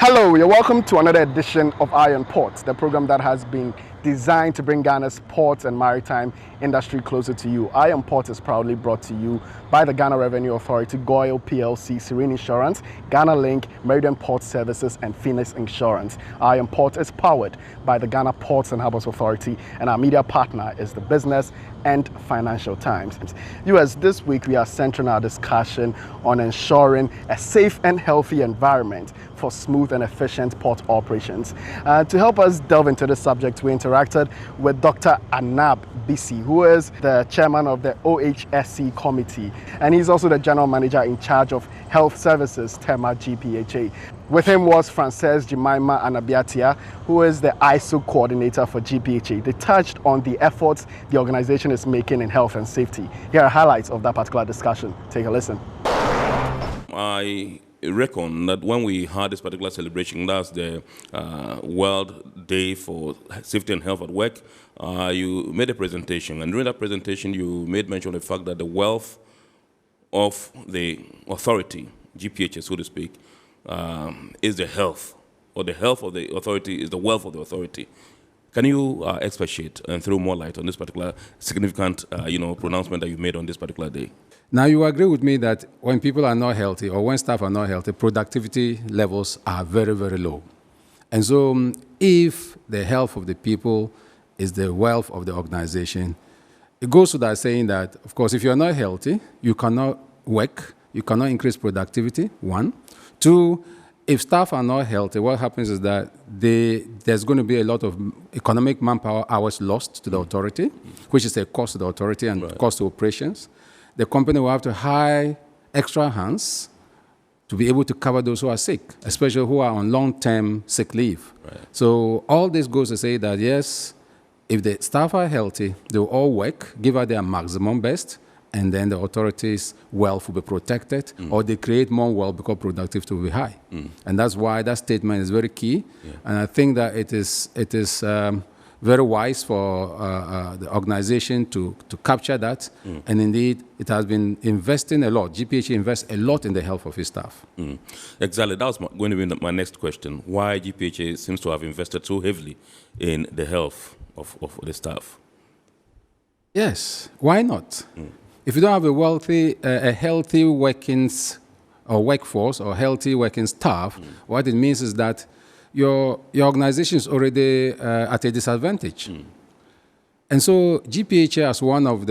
Hello, you're welcome to another edition of Iron Ports, the program that has been designed to bring Ghana's ports and maritime industry closer to you. Iron Port is proudly brought to you by the Ghana Revenue Authority, Goyle PLC, Serene Insurance, Ghana Link, Meridian Port Services, and Phoenix Insurance. Iron Port is powered by the Ghana Ports and Harbours Authority, and our media partner is the Business and Financial Times. US, this week we are centering our discussion on ensuring a safe and healthy environment for smooth and efficient port operations. To help us delve into the subject, we interacted with Dr. Anab Bisi, who is the chairman of the OHSC committee, and he's also the general manager in charge of health services, Tema GPHA. With him was Frances Jemima Anabiatia, who is the ISO coordinator for GPHA. They touched on the efforts the organization is making in health and safety. Here are highlights of that particular discussion. Take a listen. I reckon that when we had this particular celebration, that's the World Day for Safety and Health at Work, you made a presentation, and during that presentation you made mention of the fact that the wealth of the authority, GPHA so to speak, is the health, or the health of the authority is the wealth of the authority. Can you expatiate and throw more light on this particular significant pronouncement that you made on this particular day? Now, you agree with me that when people are not healthy or when staff are not healthy, productivity levels are very, very low. And so if the health of the people is the wealth of the organization, it goes without saying that, of course, if you're not healthy, you cannot work, you cannot increase productivity, one. Two, if staff are not healthy, what happens is that there's going to be a lot of economic manpower hours lost to the authority, which is a cost to the authority and cost to operations. The company will have to hire extra hands to be able to cover those who are sick, especially who are on long-term sick leave. Right. So all this goes to say that, yes, if the staff are healthy, they will all work, give out their maximum best, and then the authorities' wealth will be protected, or they create more wealth because productivity will be high. And that's why that statement is very key. Yeah. And I think that it is very wise for the organization to capture that. And indeed, it has been investing a lot. GPHA invests a lot in the health of its staff. Exactly. That was going to be my next question. Why GPHA seems to have invested so heavily in the health of the staff? Yes, why not? If you don't have a healthy workings or workforce or healthy working staff, what it means is that your organization is already at a disadvantage. And so GPHA as one of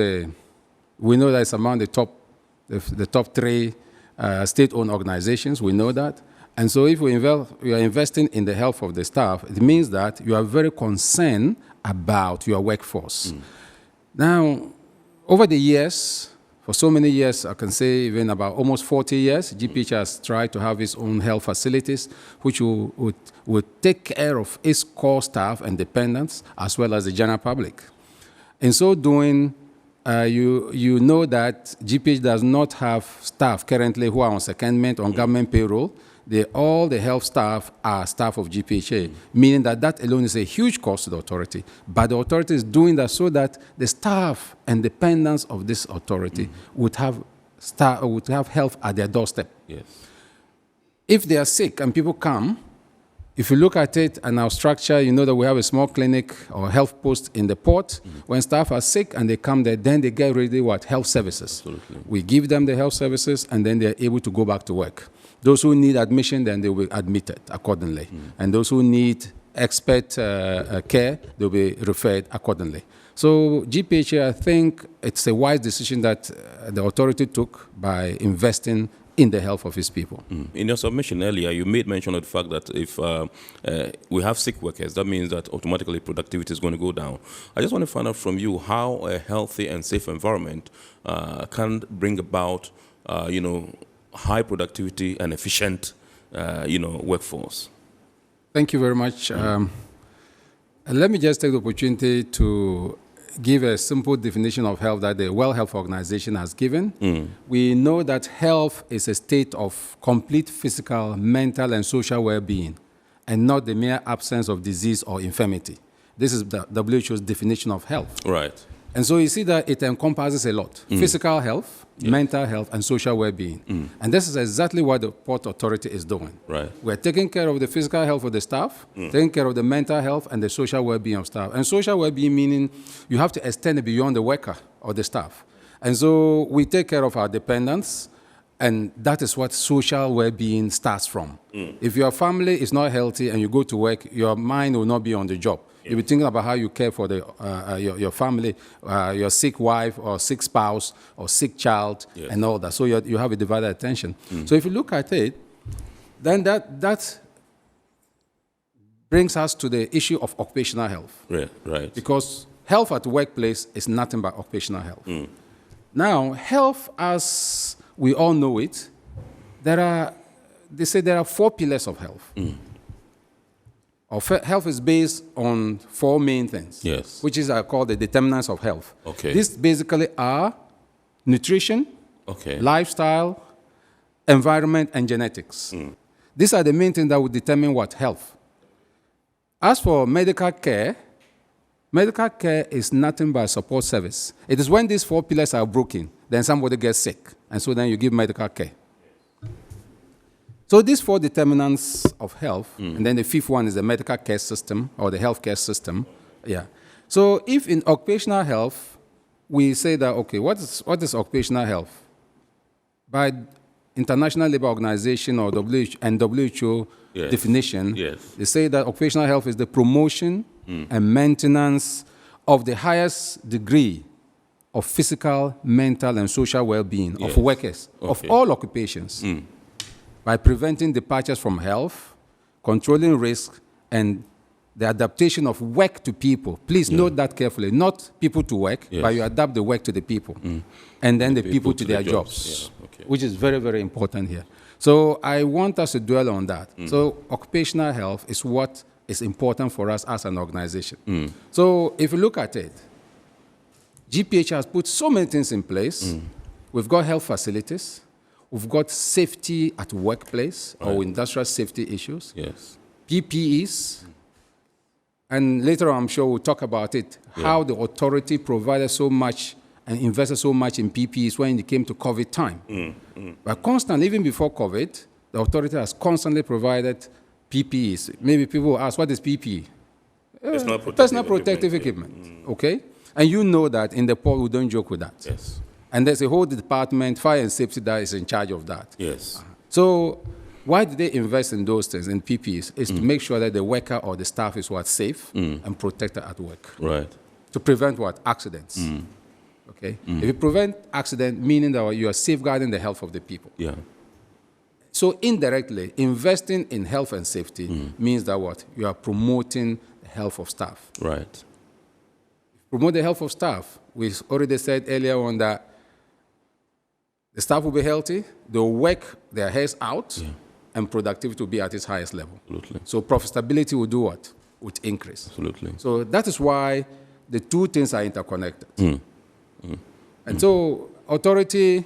we know that it's among the top three state-owned organizations, we know that. And so if you are investing in the health of the staff, it means that you are very concerned about your workforce. Now, over the years, for so many years, I can say even about almost 40 years, GPHA has tried to have its own health facilities, which would take care of its core staff and dependents, as well as the general public. In so doing, you know that GPHA does not have staff currently who are on secondment on government payroll. All the health staff are staff of GPHA, meaning that alone is a huge cost to the authority. But the authority is doing that so that the staff and dependents of this authority would have health at their doorstep. Yes. If they are sick and people come, if you look at it and our structure, you know that we have a small clinic or health post in the port. When staff are sick and they come there, then they get ready health services. Absolutely. We give them the health services and then they're able to go back to work. Those who need admission, then they will be admitted accordingly. And those who need expert care, they'll be referred accordingly. So GPHA, I think it's a wise decision that the authority took by investing in the health of its people. In your submission earlier, you made mention of the fact that if we have sick workers, that means that automatically productivity is going to go down. I just want to find out from you how a healthy and safe environment can bring about, high productivity and efficient, workforce. Thank you very much. Let me just take the opportunity to give a simple definition of health that the World Health Organization has given. We know that health is a state of complete physical, mental, and social well-being, and not the mere absence of disease or infirmity. This is the WHO's definition of health. Right. And so you see that it encompasses a lot. Physical health, mental health, and social well-being. And this is exactly what the Port Authority is doing. Right. We're taking care of the physical health of the staff, taking care of the mental health and the social well-being of staff. And social well-being meaning you have to extend it beyond the worker or the staff. And so we take care of our dependents, and that is what social well-being starts from. If your family is not healthy and you go to work, your mind will not be on the job. You'll be thinking about how you care for your family, your sick wife or sick spouse or sick child, and all that. So you have a divided attention. So if you look at it, then that brings us to the issue of occupational health. Right. Because health at the workplace is nothing but occupational health. Now, health, as we all know it, they say there are 4 pillars of health. Health is based on 4 main things, which is called the determinants of health. Okay. These basically are nutrition, lifestyle, environment, and genetics. These are the main things that will determine what health. As for medical care is nothing but a support service. It is when these 4 pillars are broken, then somebody gets sick, and so then you give medical care. So these 4 determinants of health, and then the 5th one is the medical care system or the healthcare system. Yeah. So if in occupational health, we say that, okay, what is occupational health? By International Labour Organization or WHO definition, they say that occupational health is the promotion and maintenance of the highest degree of physical, mental, and social well-being of workers of all occupations. By preventing departures from health, controlling risk, and the adaptation of work to people. Please note that carefully. Not people to work, but you adapt the work to the people. And then the people to their jobs, which is very, very important here. So I want us to dwell on that. So occupational health is what is important for us as an organization. So if you look at it, GPH has put so many things in place. We've got health facilities. We've got safety at workplace or industrial safety issues. PPEs. And later on, I'm sure we'll talk about it, how the authority provided so much and invested so much in PPEs when it came to COVID time. But constantly, even before COVID, the authority has constantly provided PPEs. Maybe people will ask, what is PPE? Personal protective equipment. Okay? And you know that in the port, we don't joke with that. And there's a whole department, fire and safety, that is in charge of that. So why do they invest in those things, in PPEs? Is to make sure that the worker or the staff is safe and protected at work. To prevent accidents. Okay? If you prevent accident, meaning that you are safeguarding the health of the people. So indirectly, investing in health and safety means that you are promoting the health of staff. Promote the health of staff. We already said earlier on that the staff will be healthy, they'll work their heads out, and productivity will be at its highest level. So profitability will do what? Would increase. So that is why the 2 things are interconnected. And so authority,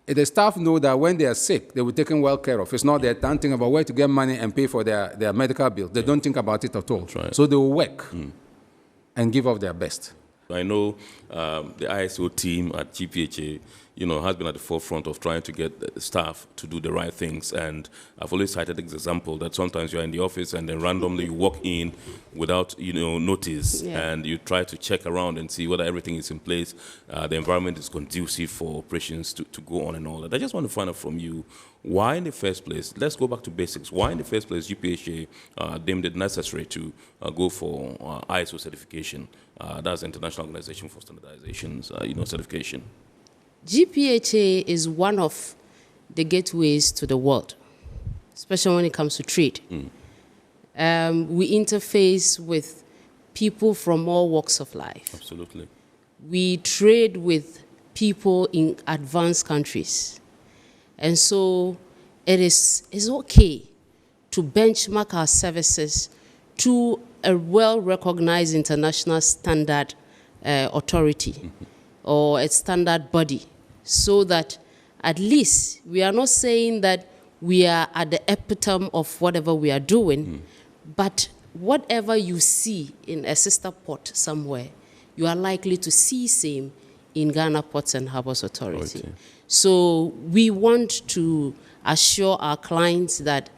the staff know that when they are sick, they will be taken well care of. It's not they're thinking about where to get money and pay for their medical bills. They don't think about it at all. So they will work and give up their best. I know the ISO team at GPHA, has been at the forefront of trying to get the staff to do the right things. And I've always cited this example that sometimes you're in the office and then randomly you walk in without, notice, and you try to check around and see whether everything is in place, the environment is conducive for operations to go on and all that. I just want to find out from you, why in the first place, let's go back to basics, why in the first place GPHA deemed it necessary to go for ISO certification? That's the International Organization for Standardization's, certification. GPHA is one of the gateways to the world, especially when it comes to trade. We interface with people from all walks of life. Absolutely. We trade with people in advanced countries. And so it's okay to benchmark our services to a well-recognized international standard authority or a standard body, so that at least we are not saying that we are at the epitome of whatever we are doing, but whatever you see in a sister port somewhere, you are likely to see same in Ghana Ports and Harbors Authority. So we want to assure our clients that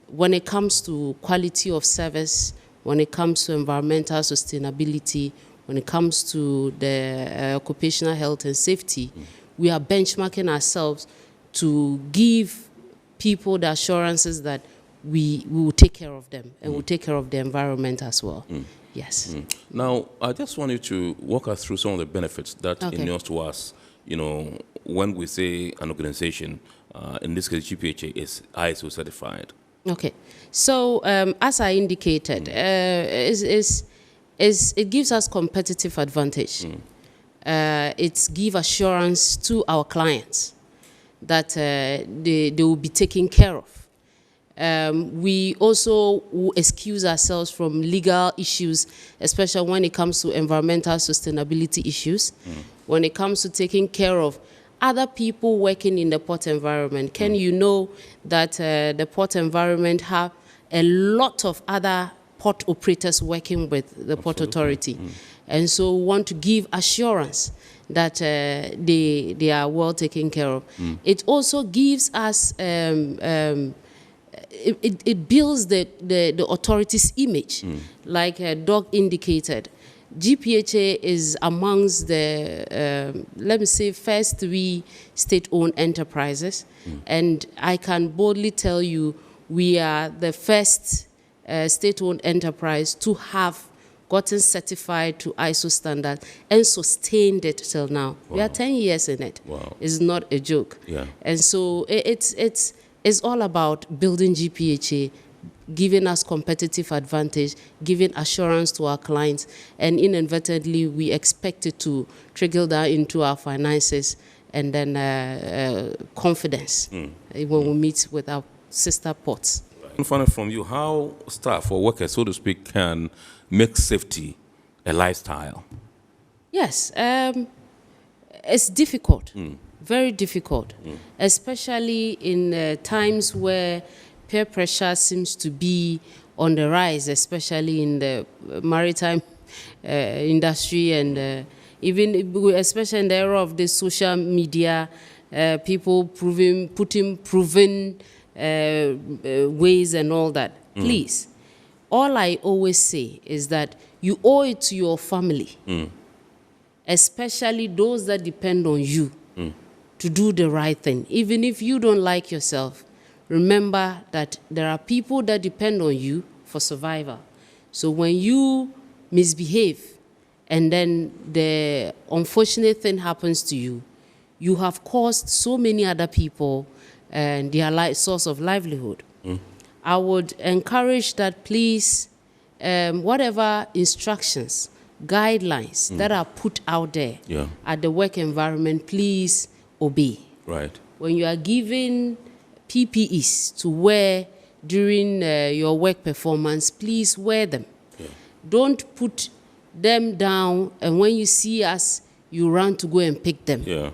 when it comes to quality of service, when it comes to environmental sustainability, when it comes to the occupational health and safety, we are benchmarking ourselves to give people the assurances that we will take care of them and we'll take care of the environment as well. Yes. Now, I just want you to walk us through some of the benefits that inure to us, you know, when we say an organization, in this case GPHA, is ISO certified. Okay. So, as I indicated, it gives us competitive advantage. It gives assurance to our clients that they will be taken care of. We also will excuse ourselves from legal issues, especially when it comes to environmental sustainability issues, when it comes to taking care of other people working in the port environment. Can you know that the port environment have a lot of other port operators working with the Port Authority? And so we want to give assurance that they are well taken care of. It also gives us, it builds the authority's image. Like Doug indicated, GPHA is amongst the, let me say, first 3 state-owned enterprises. And I can boldly tell you, we are the first state-owned enterprise to have gotten certified to ISO standard and sustained it till now. We are 10 years in it. It's not a joke. And so it's all about building GPHA, giving us competitive advantage, giving assurance to our clients, and inadvertently we expect it to trickle down into our finances and then confidence when we meet with our sister ports. And finally, from you, how staff or workers, so to speak, can make safety a lifestyle? Yes, it's difficult, very difficult, especially in times where peer pressure seems to be on the rise, especially in the maritime industry and even especially in the era of the social media, people putting proven ways and all that. Please, all I always say is that you owe it to your family, especially those that depend on you, to do the right thing. Even if you don't like yourself, remember that there are people that depend on you for survival. So when you misbehave and then the unfortunate thing happens to you, you have caused so many other people and their source of livelihood. I would encourage that please, whatever instructions, guidelines that are put out there at the work environment, please obey. Right. When you are given PPEs to wear during your work performance, please wear them. Don't put them down, and when you see us, you run to go and pick them.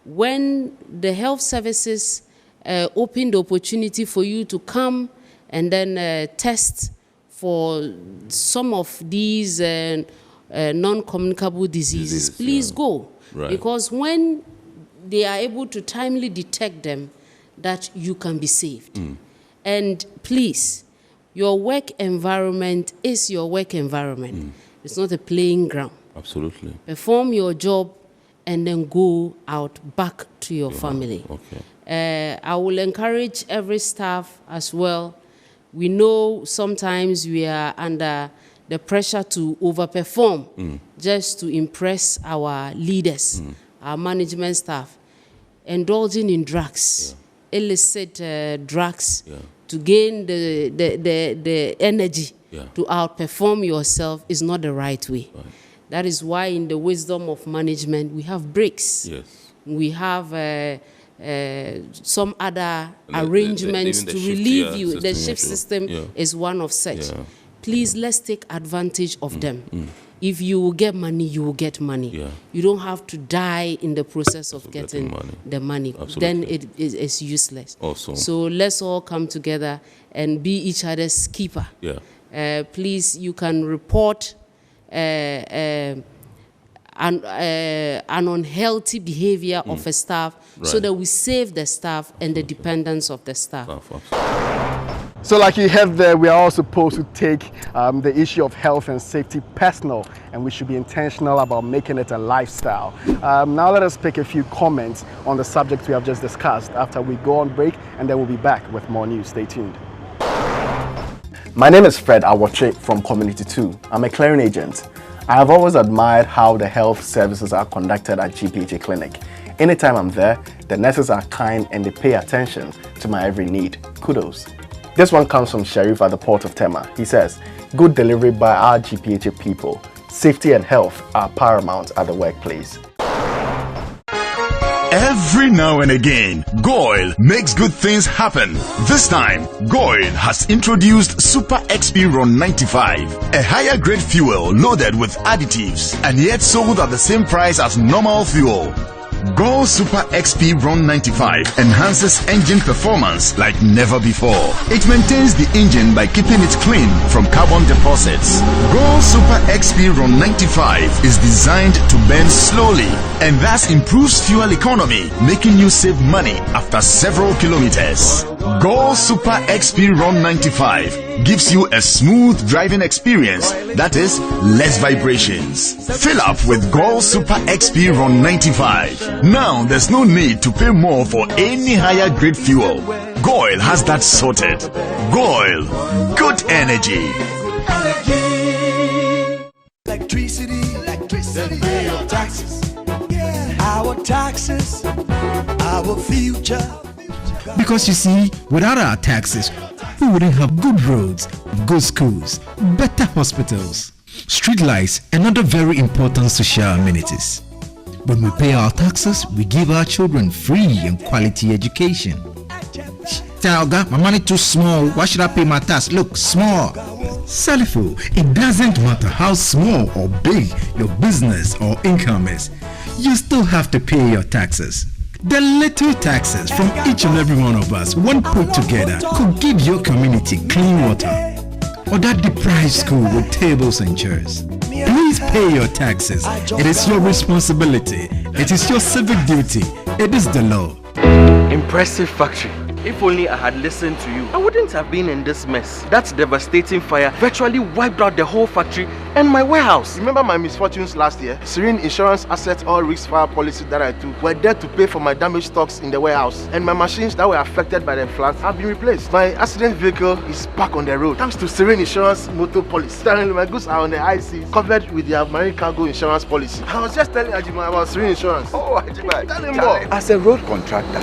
When the health services open the opportunity for you to come and then test for some of these non-communicable diseases, please go. Because when they are able to timely detect them, that you can be saved. And please, your work environment is your work environment. It's not a playing ground. Absolutely. Perform your job and then go out back to your family. I will encourage every staff as well. We know sometimes we are under the pressure to overperform just to impress our leaders, our management staff, indulging in drugs, illicit drugs, to gain the energy to outperform yourself is not the right way. That is why in the wisdom of management, we have breaks. We have some other arrangements to relieve you. The shift system is one of such. Please, let's take advantage of them. If you will get money, you will get money. You don't have to die in the process of getting the money. Then it is useless. So let's all come together and be each other's keeper. Please, you can report an unhealthy behavior of a staff, so that we save the staff and the dependence of the staff. So like you heard there, we are all supposed to take the issue of health and safety personal, and we should be intentional about making it a lifestyle. Now let us pick a few comments on the subject we have just discussed after we go on break, and then we'll be back with more news. Stay tuned. My name is Fred Awoche from Community 2. I'm a clearing agent. I have always admired how the health services are conducted at GPHA Clinic. Anytime I'm there, the nurses are kind and they pay attention to my every need. Kudos. This one comes from Sheriff at the Port of Tema. He says, good delivery by our GPHA people. Safety and health are paramount at the workplace. Every now and again, Goil makes good things happen. This time, Goil has introduced Super XP Ron 95, a higher grade fuel loaded with additives and yet sold at the same price as normal fuel. Goil Super XP Ron 95 enhances engine performance like never before. It maintains the engine by keeping it clean from carbon deposits. Goil Super XP Ron 95 is designed to burn slowly and thus improves fuel economy, making you save money after several kilometers. Goil Super XP Ron 95 gives you a smooth driving experience, that is, less vibrations. Fill up with Goil Super XP Ron 95. Now there's no need to pay more for any higher grade fuel. Goil has that sorted. Goil, good energy. Electricity, pay your taxes. Our taxes, our future. Because you see, without our taxes, we wouldn't have good roads, good schools, better hospitals, street lights, and other very important social amenities. When we pay our taxes, we give our children free and quality education. Talga, my money too small. Why should I pay my tax? Look, small. Salifo, it doesn't matter how small or big your business or income is. You still have to pay your taxes. The little taxes from each and every one of us, when put together, could give your community clean water or that deprived school with tables and chairs. Please pay your taxes. It is your responsibility. It is your civic duty. It is the law. Impressive factory. If only I had listened to you, I wouldn't have been in this mess. That devastating fire virtually wiped out the whole factory and my warehouse. Remember my misfortunes last year? Serene Insurance Asset All Risk Fire policy that I took were there to pay for my damaged stocks in the warehouse, and my machines that were affected by the floods have been replaced. My accident vehicle is back on the road thanks to Serene Insurance Motor Policy. Currently, my goods are on the IC, covered with their marine cargo insurance policy. I was just telling Ajima about Serene Insurance. Oh, Ajima, tell him more. As a road contractor,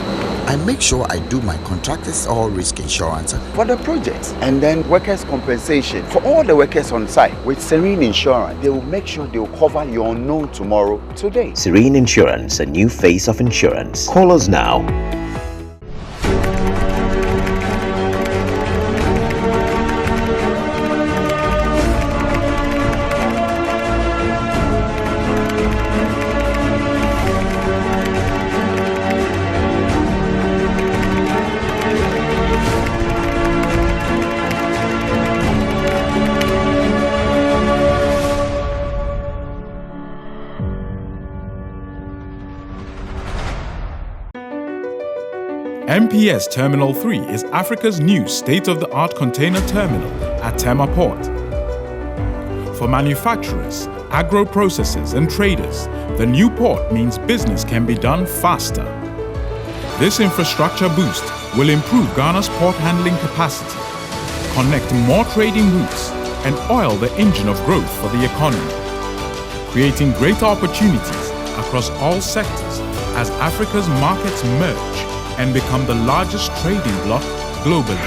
I make sure I do my contractors all risk insurance for the project, and then workers' compensation for all the workers on site. With Serene Insurance, they will make sure they will cover your unknown tomorrow today. Serene Insurance, a new face of insurance. Call us now. MPS Terminal 3 is Africa's new state-of-the-art container terminal at Tema Port. For manufacturers, agro-processors and traders, the new port means business can be done faster. This infrastructure boost will improve Ghana's port handling capacity, connect more trading routes, and oil the engine of growth for the economy, creating great opportunities across all sectors as Africa's markets merge and become the largest trading bloc globally.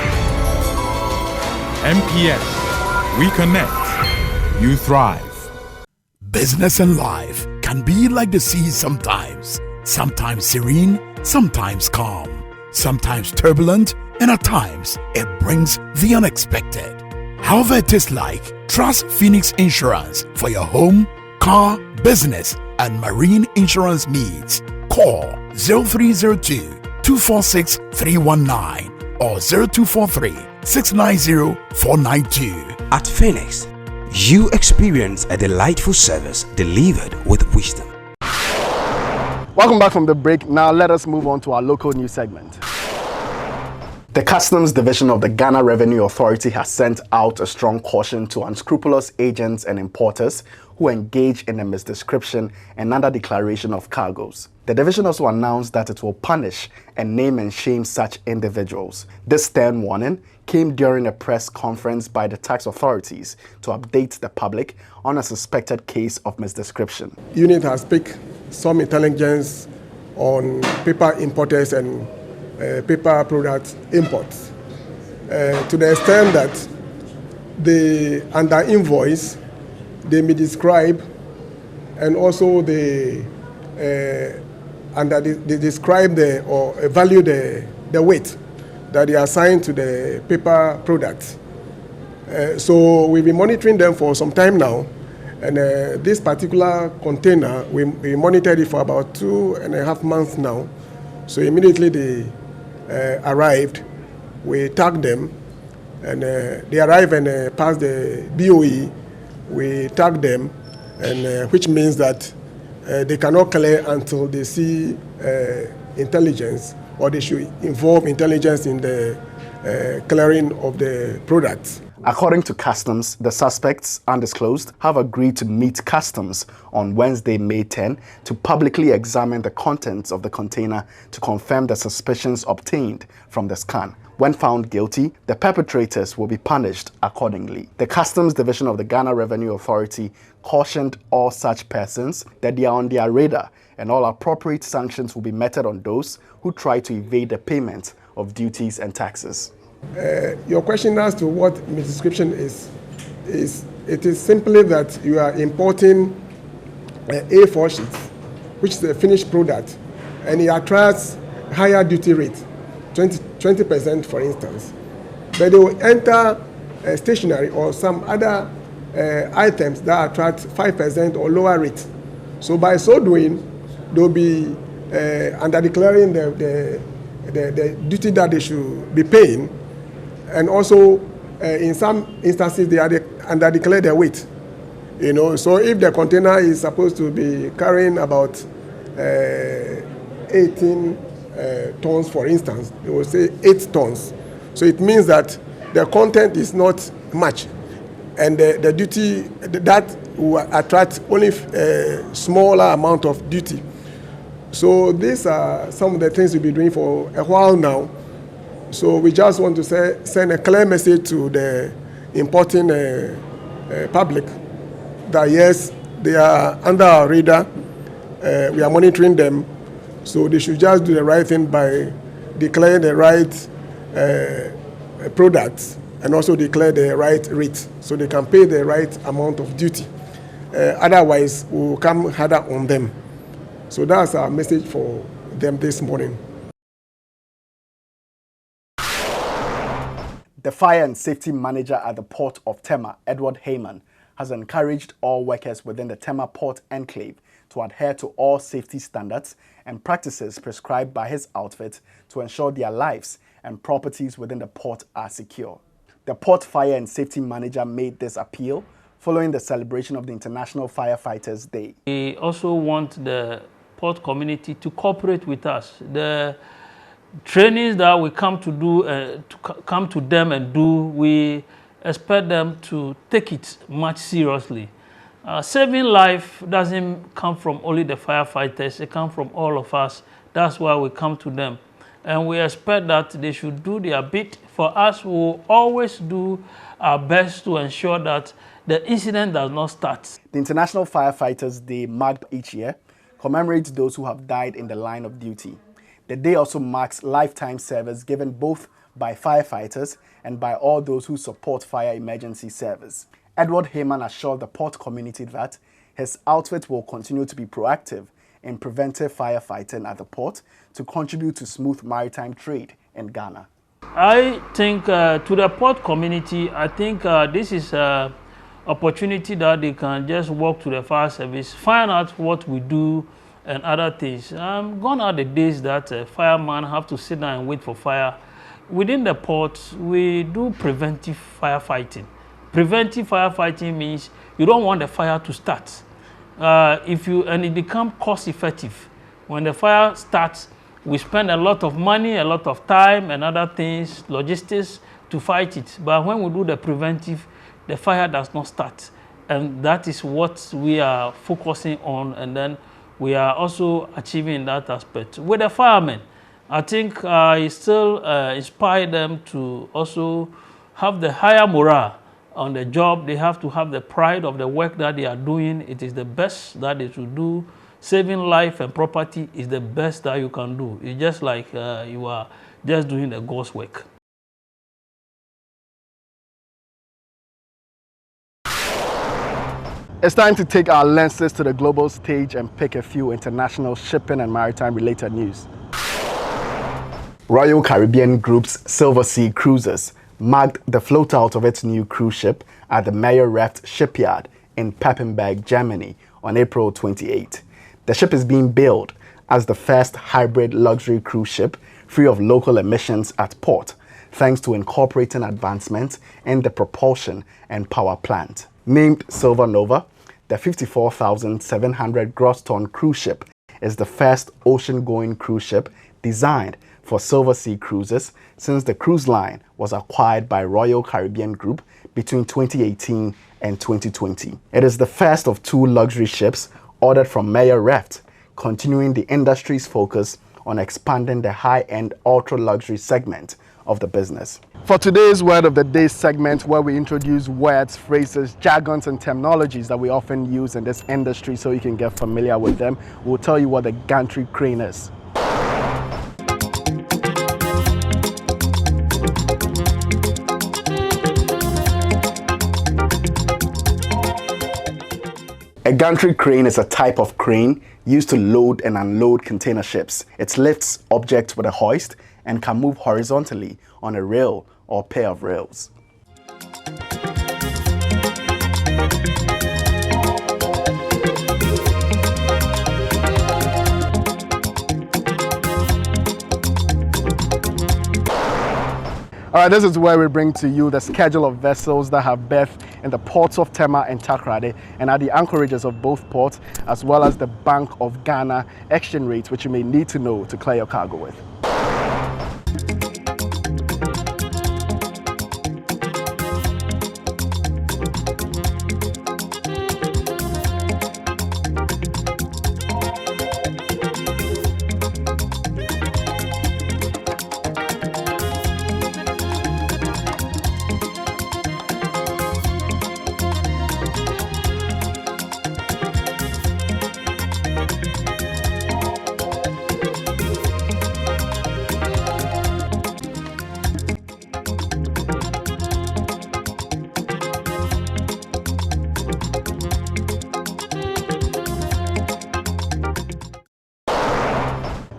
MPS, we connect, you thrive. Business and life can be like the sea sometimes. Sometimes serene, sometimes calm, sometimes turbulent, and at times it brings the unexpected. However it is like, trust Phoenix Insurance for your home, car, business, and marine insurance needs. Call 0302 246 319 or 0243 690 492. At Phoenix, you experience a delightful service delivered with wisdom. Welcome back from the break. Now let us move on to our local news segment. The Customs Division of the Ghana Revenue Authority has sent out a strong caution to unscrupulous agents and importers who engage in the misdescription and under-declaration of cargoes. The division also announced that it will punish and name and shame such individuals. This stern warning came during a press conference by the tax authorities to update the public on a suspected case of misdescription. Unit has picked some intelligence on paper importers and paper product imports to the extent that they under invoice, they may describe, and also they describe or value the weight that they assign to the paper product. So we've been monitoring them for some time now, and this particular container, we monitored it for about 2.5 months now. So immediately they arrived, we tagged them, and they arrived and passed the BOE. We tagged them, and which means that they cannot clear until they see intelligence, or they should involve intelligence in the clearing of the products. According to Customs, the suspects, undisclosed, have agreed to meet Customs on Wednesday, May 10, to publicly examine the contents of the container to confirm the suspicions obtained from the scan. When found guilty, the perpetrators will be punished accordingly. The Customs Division of the Ghana Revenue Authority cautioned all such persons that they are on their radar and all appropriate sanctions will be meted on those who try to evade the payment of duties and taxes. Your question as to what misdescription is it is simply that you are importing A4 sheets, which is a finished product, and it attracts higher duty rate, 20% for instance. But they will enter stationery or some other items that attract 5% or lower rate. So by so doing, they'll be under declaring the duty that they should be paying. And also, in some instances, they are under declare their weight. So if the container is supposed to be carrying about 18 tons, for instance, they will say 8 tons. So it means that the content is not much, and the duty that will attract only a smaller amount of duty. So these are some of the things we've been doing for a while now. So we just want to send a clear message to the importing public that yes, they are under our radar. We are monitoring them. So they should just do the right thing by declaring the right products and also declare the right rate so they can pay the right amount of duty. Otherwise, we'll come harder on them. So that's our message for them this morning. The Fire and Safety Manager at the Port of Tema, Edward Heyman, has encouraged all workers within the Tema Port Enclave to adhere to all safety standards and practices prescribed by his outfit to ensure their lives and properties within the port are secure. The Port Fire and Safety Manager made this appeal following the celebration of the International Firefighters Day. We also want the port community to cooperate with us. The trainings that we come to do, come to them and do, we expect them to take it much seriously. Saving life doesn't come from only the firefighters, it comes from all of us. That's why we come to them. And we expect that they should do their bit. For us, we will always do our best to ensure that the incident does not start. The International Firefighters Day, marked each year, commemorates those who have died in the line of duty. The day also marks lifetime service given both by firefighters and by all those who support fire emergency service. Edward Heyman assured the port community that his outfit will continue to be proactive in preventive firefighting at the port to contribute to smooth maritime trade in Ghana. I think to the port community, I think this is an opportunity that they can just walk to the fire service, find out what we do, and other things. Gone are the days that firemen have to sit down and wait for fire. Within the port, we do preventive firefighting. Preventive firefighting means you don't want the fire to start. And it becomes cost effective. When the fire starts, we spend a lot of money, a lot of time and other things, logistics to fight it. But when we do the preventive, the fire does not start. And that is what we are focusing on, and then we are also achieving that aspect. With the firemen, I think it still inspire them to also have the higher morale on the job. They have to have the pride of the work that they are doing. It is the best that they should do. Saving life and property is the best that you can do. It's just like you are just doing the God's work. It's time to take our lenses to the global stage and pick a few international shipping and maritime related news. Royal Caribbean Group's Silver Sea Cruises marked the float out of its new cruise ship at the Meyer-Werft shipyard in Papenburg, Germany on April 28. The ship is being built as the first hybrid luxury cruise ship free of local emissions at port, thanks to incorporating advancements in the propulsion and power plant. Named Silver Nova, the 54,700 gross ton cruise ship is the first ocean-going cruise ship designed for Silver Sea Cruises since the cruise line was acquired by Royal Caribbean Group between 2018 and 2020. It is the first of two luxury ships ordered from Meyer-Werft, continuing the industry's focus on expanding the high-end ultra-luxury segment of the business. For today's Word of the Day segment, where we introduce words, phrases, jargons, and terminologies that we often use in this industry so you can get familiar with them, we'll tell you what the gantry crane is. A gantry crane is a type of crane used to load and unload container ships. It lifts objects with a hoist and can move horizontally on a rail or pair of rails. All right, this is where we bring to you the schedule of vessels that have berth in the ports of Tema and Takoradi and at the anchorages of both ports, as well as the Bank of Ghana exchange rates, which you may need to know to clear your cargo with.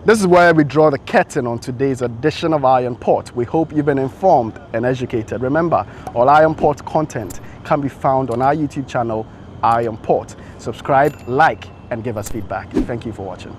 This is where we draw the curtain on today's edition of Iron Port. We hope you've been informed and educated. Remember, all Iron Port content can be found on our YouTube channel, Iron Port. Subscribe, like, and give us feedback. Thank you for watching.